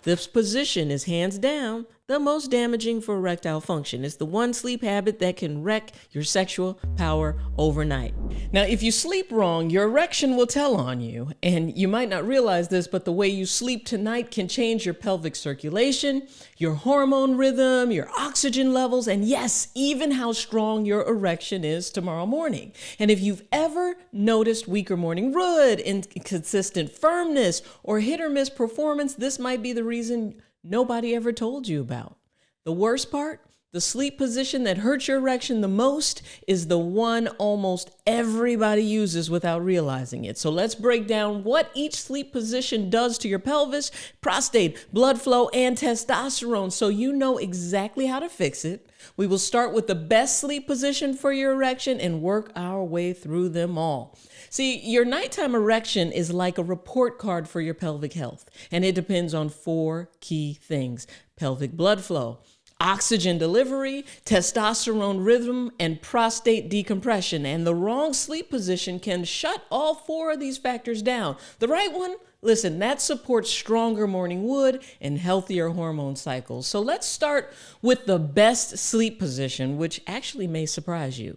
This position is hands down the most damaging for erectile function. It's the one sleep habit that can wreck your sexual power overnight. Now, if you sleep wrong, your erection will tell on you. And you might not realize this, but the way you sleep tonight can change your pelvic circulation, your hormone rhythm, your oxygen levels, and yes, even how strong your erection is tomorrow morning. And if you've ever noticed weaker morning wood, inconsistent firmness, or hit or miss performance, this might be the reason nobody ever told you about. The worst part, the sleep position that hurts your erection the most is the one almost everybody uses without realizing it. So let's break down what each sleep position does to your pelvis, prostate, blood flow, and testosterone so you know exactly how to fix it. We will start with the best sleep position for your erection and work our way through them all. See, your nighttime erection is like a report card for your pelvic health, and it depends on 4 key things: pelvic blood flow, oxygen delivery, testosterone rhythm, and prostate decompression. And the wrong sleep position can shut all 4 of these factors down. The right one, listen, that supports stronger morning wood and healthier hormone cycles. So let's start with the best sleep position, which actually may surprise you.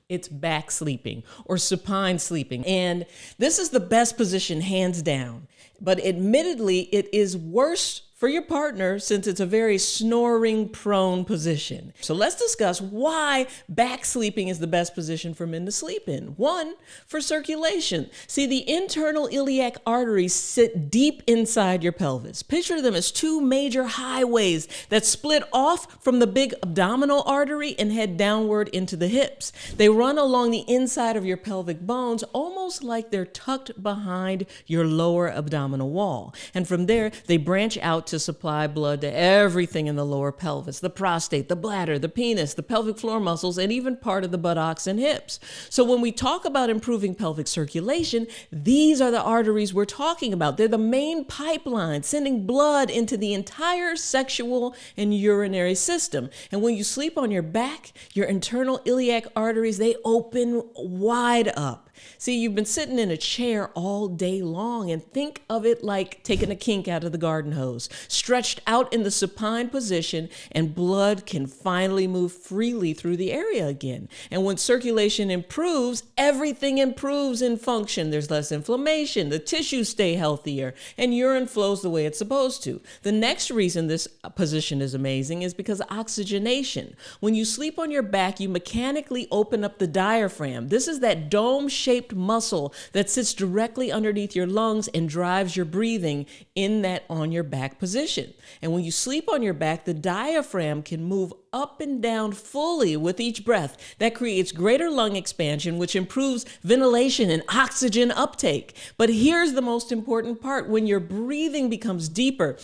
It's back sleeping or supine sleeping. And this is the best position hands down. But admittedly, it is worse for your partner since it's a very snoring prone position. So let's discuss why back sleeping is the best position for men to sleep in. 1, for circulation. See, the internal iliac arteries sit deep inside your pelvis. Picture them as 2 major highways that split off from the big abdominal artery and head downward into the hips. They run along the inside of your pelvic bones, almost like they're tucked behind your lower abdominal wall. And from there, they branch out to supply blood to everything in the lower pelvis: the prostate, the bladder, the penis, the pelvic floor muscles, and even part of the buttocks and hips. So when we talk about improving pelvic circulation, these are the arteries we're talking about. They're the main pipeline sending blood into the entire sexual and urinary system. And when you sleep on your back, your internal iliac arteries, they open wide up. See, you've been sitting in a chair all day long, and think of it like taking a kink out of the garden hose. Stretched out in the supine position, and blood can finally move freely through the area again. And when circulation improves, everything improves in function. There's less inflammation, the tissues stay healthier, and urine flows the way it's supposed to. The next reason this position is amazing is because of oxygenation. When you sleep on your back, you mechanically open up the diaphragm. This is that dome-shaped muscle that sits directly underneath your lungs and drives your breathing in that on your back position. And when you sleep on your back, the diaphragm can move up and down fully with each breath. That creates greater lung expansion, which improves ventilation and oxygen uptake. But here's the most important part: when your breathing becomes deeper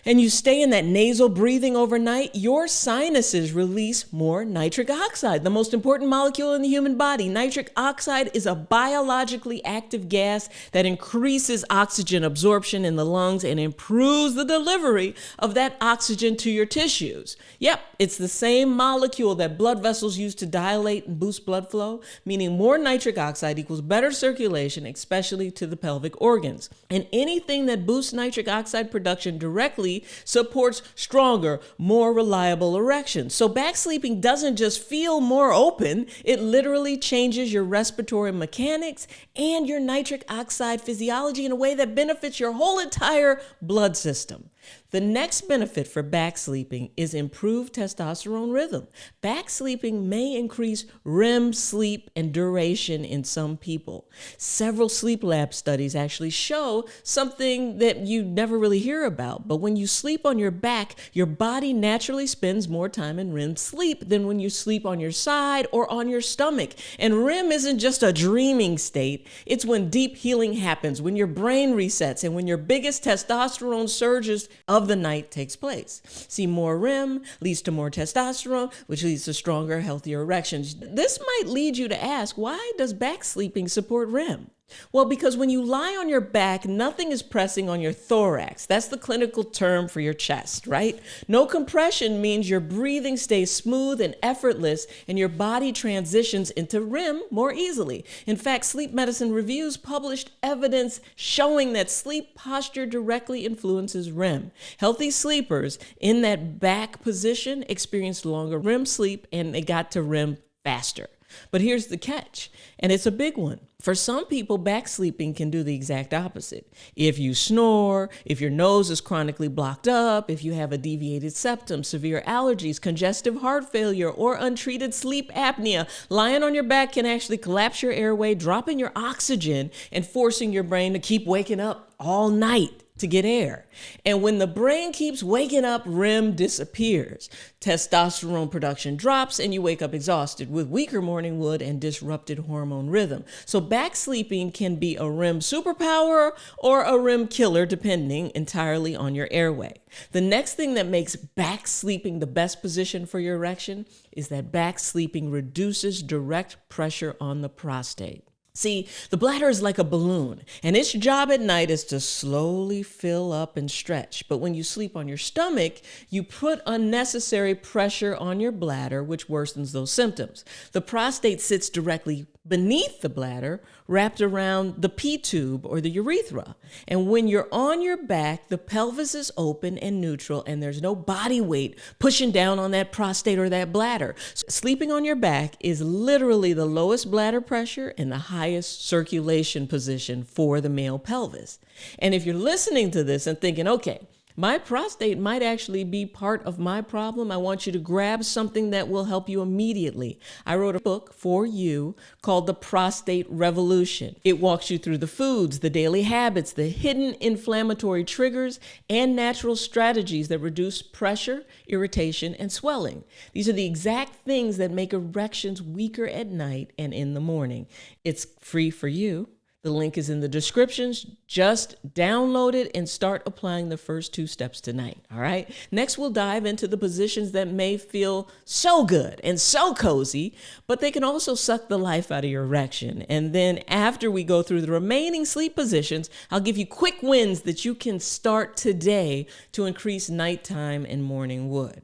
and you stay in that nasal breathing overnight, your sinuses release more nitric oxide, the most important molecule in the human body. Nitric oxide is a biologically active gas that increases oxygen absorption in the lungs and improves the delivery of that oxygen to your tissues. Yep, it's the same molecule that blood vessels use to dilate and boost blood flow, meaning more nitric oxide equals better circulation, especially to the pelvic organs. And anything that boosts nitric oxide production directly supports stronger, more reliable erections. So back sleeping doesn't just feel more open, it literally changes your respiratory mechanics and your nitric oxide physiology in a way that benefits your whole entire blood system. The next benefit for back sleeping is improved testosterone rhythm. Back sleeping may increase REM sleep and duration in some people. Several sleep lab studies actually show something that you never really hear about. But when you sleep on your back, your body naturally spends more time in REM sleep than when you sleep on your side or on your stomach. And REM isn't just a dreaming state. It's when deep healing happens, when your brain resets, and when your biggest testosterone surges of the night takes place. See, more REM leads to more testosterone, which leads to stronger, healthier erections. This might lead you to ask, why does back sleeping support REM? Well, because when you lie on your back, nothing is pressing on your thorax. That's the clinical term for your chest, right? No compression means your breathing stays smooth and effortless, and your body transitions into REM more easily. In fact, Sleep Medicine Reviews published evidence showing that sleep posture directly influences REM. Healthy sleepers in that back position experienced longer REM sleep, and they got to REM faster. But here's the catch, and it's a big one. For some people, back sleeping can do the exact opposite. If you snore, if your nose is chronically blocked up, if you have a deviated septum, severe allergies, congestive heart failure, or untreated sleep apnea, lying on your back can actually collapse your airway, dropping your oxygen, and forcing your brain to keep waking up all night to get air. And when the brain keeps waking up, REM disappears. Testosterone production drops, and you wake up exhausted with weaker morning wood and disrupted hormone rhythm. So back sleeping can be a REM superpower or a REM killer, depending entirely on your airway. The next thing that makes back sleeping the best position for your erection is that back sleeping reduces direct pressure on the prostate. See, the bladder is like a balloon, and its job at night is to slowly fill up and stretch. But when you sleep on your stomach, you put unnecessary pressure on your bladder, which worsens those symptoms. The prostate sits directly beneath the bladder, wrapped around the P-tube or the urethra. And when you're on your back, the pelvis is open and neutral, and there's no body weight pushing down on that prostate or that bladder. So sleeping on your back is literally the lowest bladder pressure and the highest circulation position for the male pelvis. And if you're listening to this and thinking, okay, my prostate might actually be part of my problem, I want you to grab something that will help you immediately. I wrote a book for you called The Prostate Revolution. It walks you through the foods, the daily habits, the hidden inflammatory triggers, and natural strategies that reduce pressure, irritation, and swelling. These are the exact things that make erections weaker at night and in the morning. It's free for you. The link is in the descriptions. Just download it and start applying the first 2 steps tonight, all right? Next, we'll dive into the positions that may feel so good and so cozy, but they can also suck the life out of your erection. And then after we go through the remaining sleep positions, I'll give you quick wins that you can start today to increase nighttime and morning wood.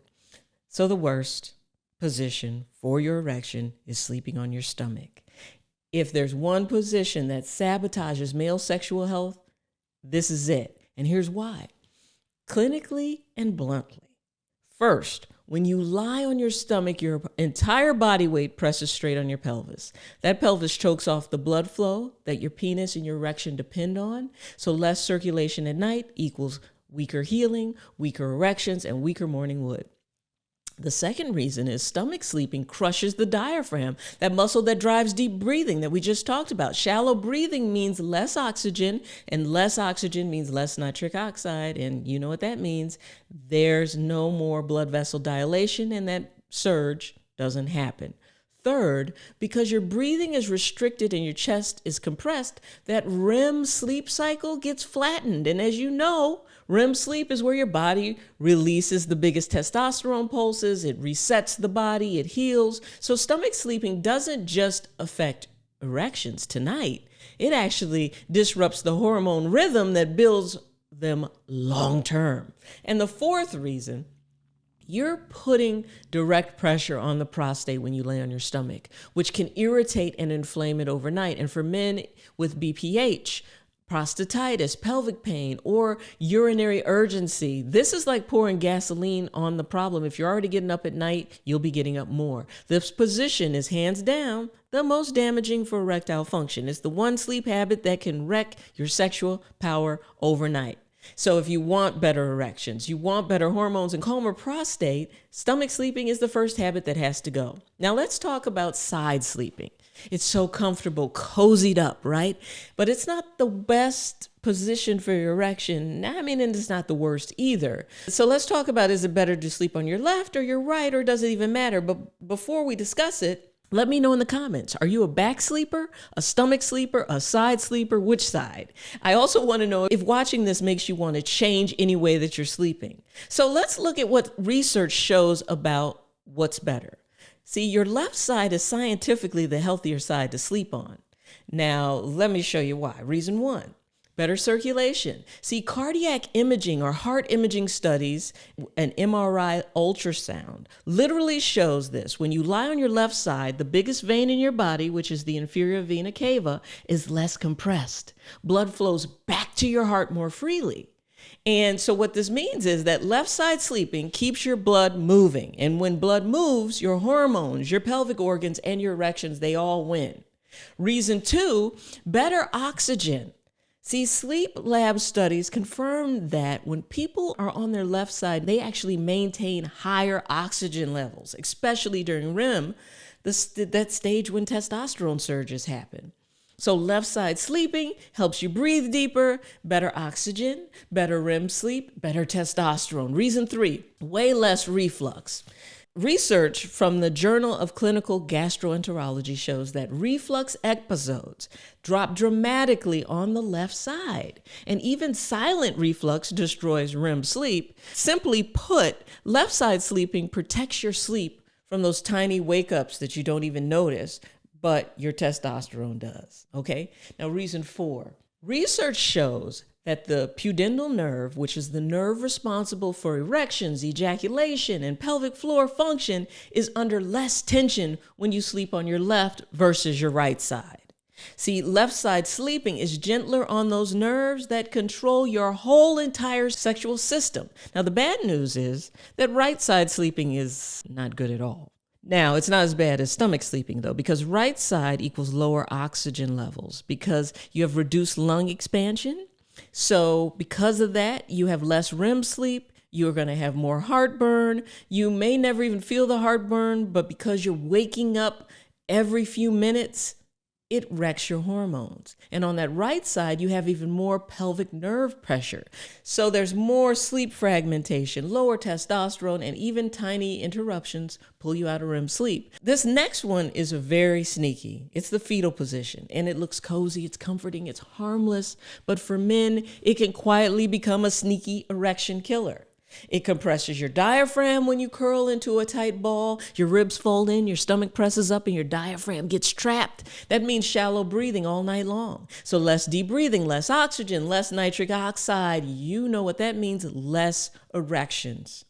So the worst position for your erection is sleeping on your stomach. If there's one position that sabotages male sexual health, this is it. And here's why. Clinically and bluntly. First, when you lie on your stomach, your entire body weight presses straight on your pelvis. That pelvis chokes off the blood flow that your penis and your erection depend on. So less circulation at night equals weaker healing, weaker erections, and weaker morning wood. The second reason is stomach sleeping crushes the diaphragm, that muscle that drives deep breathing that we just talked about. Shallow breathing means less oxygen, and less oxygen means less nitric oxide. And you know what that means. There's no more blood vessel dilation, and that surge doesn't happen. Third, because your breathing is restricted and your chest is compressed, that REM sleep cycle gets flattened. And as you know, REM sleep is where your body releases the biggest testosterone pulses, it resets the body, it heals. So stomach sleeping doesn't just affect erections tonight, it actually disrupts the hormone rhythm that builds them long term. And the fourth reason, you're putting direct pressure on the prostate when you lay on your stomach, which can irritate and inflame it overnight. And for men with BPH, prostatitis, pelvic pain, or urinary urgency, this is like pouring gasoline on the problem. If you're already getting up at night, you'll be getting up more. This position is hands down the most damaging for erectile function. It's the one sleep habit that can wreck your sexual power overnight. So if you want better erections, you want better hormones and calmer prostate, stomach sleeping is the first habit that has to go. Now let's talk about side sleeping. It's so comfortable, cozied up, right? But it's not the best position for your erection. I mean, and it's not the worst either. So let's talk about, is it better to sleep on your left or your right, or does it even matter? But before we discuss it, let me know in the comments. Are you a back sleeper, a stomach sleeper, a side sleeper? Which side? I also want to know if watching this makes you want to change any way that you're sleeping. So let's look at what research shows about what's better. See, your left side is scientifically the healthier side to sleep on. Now, let me show you why. Reason one, better circulation. See, cardiac imaging or heart imaging studies, an MRI ultrasound, literally shows this. When you lie on your left side, the biggest vein in your body, which is the inferior vena cava, is less compressed. Blood flows back to your heart more freely. And so what this means is that left side sleeping keeps your blood moving. And when blood moves, your hormones, your pelvic organs, and your erections, they all win. Reason two, better oxygen. See, sleep lab studies confirm that when people are on their left side, they actually maintain higher oxygen levels, especially during REM, that stage when testosterone surges happen. So left side sleeping helps you breathe deeper, better oxygen, better REM sleep, better testosterone. Reason three, way less reflux. Research from the Journal of Clinical Gastroenterology shows that reflux episodes drop dramatically on the left side. And even silent reflux destroys REM sleep. Simply put, left side sleeping protects your sleep from those tiny wake-ups that you don't even notice, but your testosterone does, okay? Now, reason four, research shows that the pudendal nerve, which is the nerve responsible for erections, ejaculation, and pelvic floor function, is under less tension when you sleep on your left versus your right side. See, left side sleeping is gentler on those nerves that control your whole entire sexual system. Now, the bad news is that right side sleeping is not good at all. Now, it's not as bad as stomach sleeping, though, because right side equals lower oxygen levels because you have reduced lung expansion. So because of that, you have less REM sleep. You're going to have more heartburn. You may never even feel the heartburn, but because you're waking up every few minutes, it wrecks your hormones. And on that right side, you have even more pelvic nerve pressure. So there's more sleep fragmentation, lower testosterone, and even tiny interruptions pull you out of REM sleep. This next one is very sneaky. It's the fetal position, and it looks cozy, it's comforting, it's harmless. But for men, it can quietly become a sneaky erection killer. It compresses your diaphragm when you curl into a tight ball. Your ribs fold in, your stomach presses up, and your diaphragm gets trapped. That means shallow breathing all night long. So less deep breathing, less oxygen, less nitric oxide. You know what that means, less erections.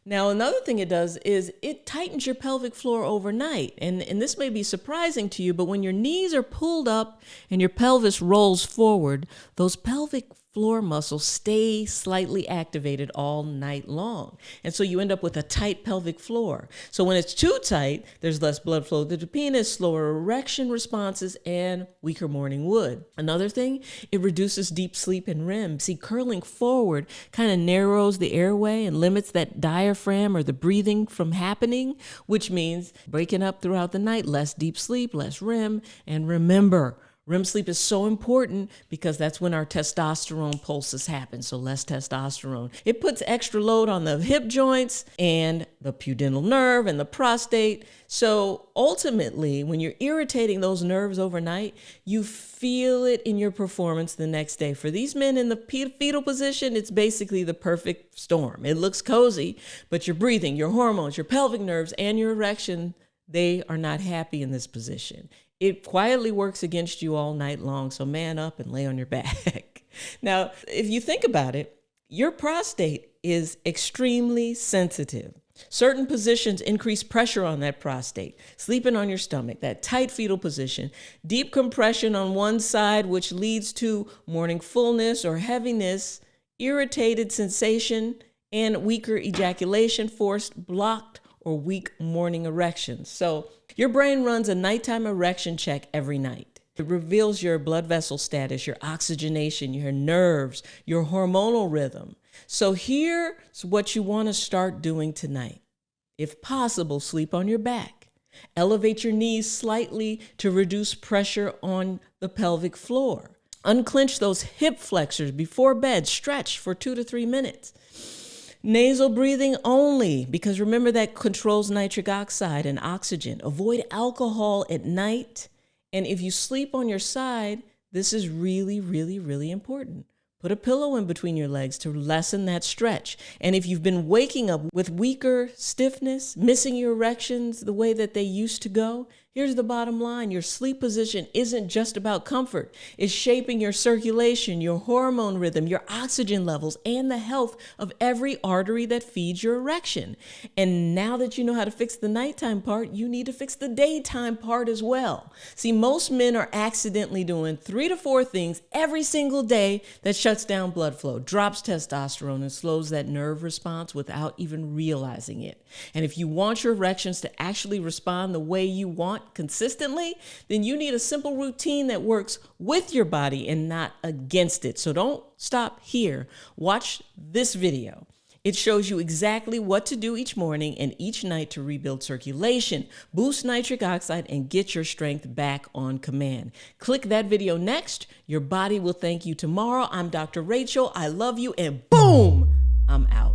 Now, another thing it does is it tightens your pelvic floor overnight. And this may be surprising to you, but when your knees are pulled up and your pelvis rolls forward, those pelvic floor muscles stay slightly activated all night long. And so you end up with a tight pelvic floor. So when it's too tight, there's less blood flow to the penis, slower erection responses, and weaker morning wood. Another thing, it reduces deep sleep and REM. See, curling forward kind of narrows the airway and limits that diaphragm or the breathing from happening, which means breaking up throughout the night, less deep sleep, less REM. And remember, REM sleep is so important because that's when our testosterone pulses happen, so less testosterone. It puts extra load on the hip joints and the pudendal nerve and the prostate. So ultimately, when you're irritating those nerves overnight, you feel it in your performance the next day. For these men in the fetal position, it's basically the perfect storm. It looks cozy, but your breathing, your hormones, your pelvic nerves, and your erection, they are not happy in this position. It quietly works against you all night long, so man up and lay on your back. Now, if you think about it, your prostate is extremely sensitive. Certain positions increase pressure on that prostate. Sleeping on your stomach, that tight fetal position, deep compression on one side, which leads to morning fullness or heaviness, irritated sensation, and weaker ejaculation, forced, blocked, or weak morning erections. So your brain runs a nighttime erection check every night. It reveals your blood vessel status, your oxygenation, your nerves, your hormonal rhythm. So here's what you want to start doing tonight. If possible, sleep on your back. Elevate your knees slightly to reduce pressure on the pelvic floor. Unclench those hip flexors before bed. Stretch for 2 to 3 minutes. Nasal breathing only, because remember that controls nitric oxide and oxygen. Avoid alcohol at night. And if you sleep on your side, this is really, really, really important. Put a pillow in between your legs to lessen that stretch. And if you've been waking up with weaker stiffness, missing your erections the way that they used to go, Here's the bottom line. Your sleep position isn't just about comfort. It's shaping your circulation, your hormone rhythm, your oxygen levels, and the health of every artery that feeds your erection. And now that you know how to fix the nighttime part, you need to fix the daytime part as well. See, most men are accidentally doing 3 to 4 things every single day that shuts down blood flow, drops testosterone, and slows that nerve response without even realizing it. And if you want your erections to actually respond the way you want consistently, then you need a simple routine that works with your body and not against it. So don't stop here. Watch this video. It shows you exactly what to do each morning and each night to rebuild circulation, boost nitric oxide, and get your strength back on command. Click that video next. Your body will thank you tomorrow. I'm Dr. Rachel. I love you, and boom, I'm out.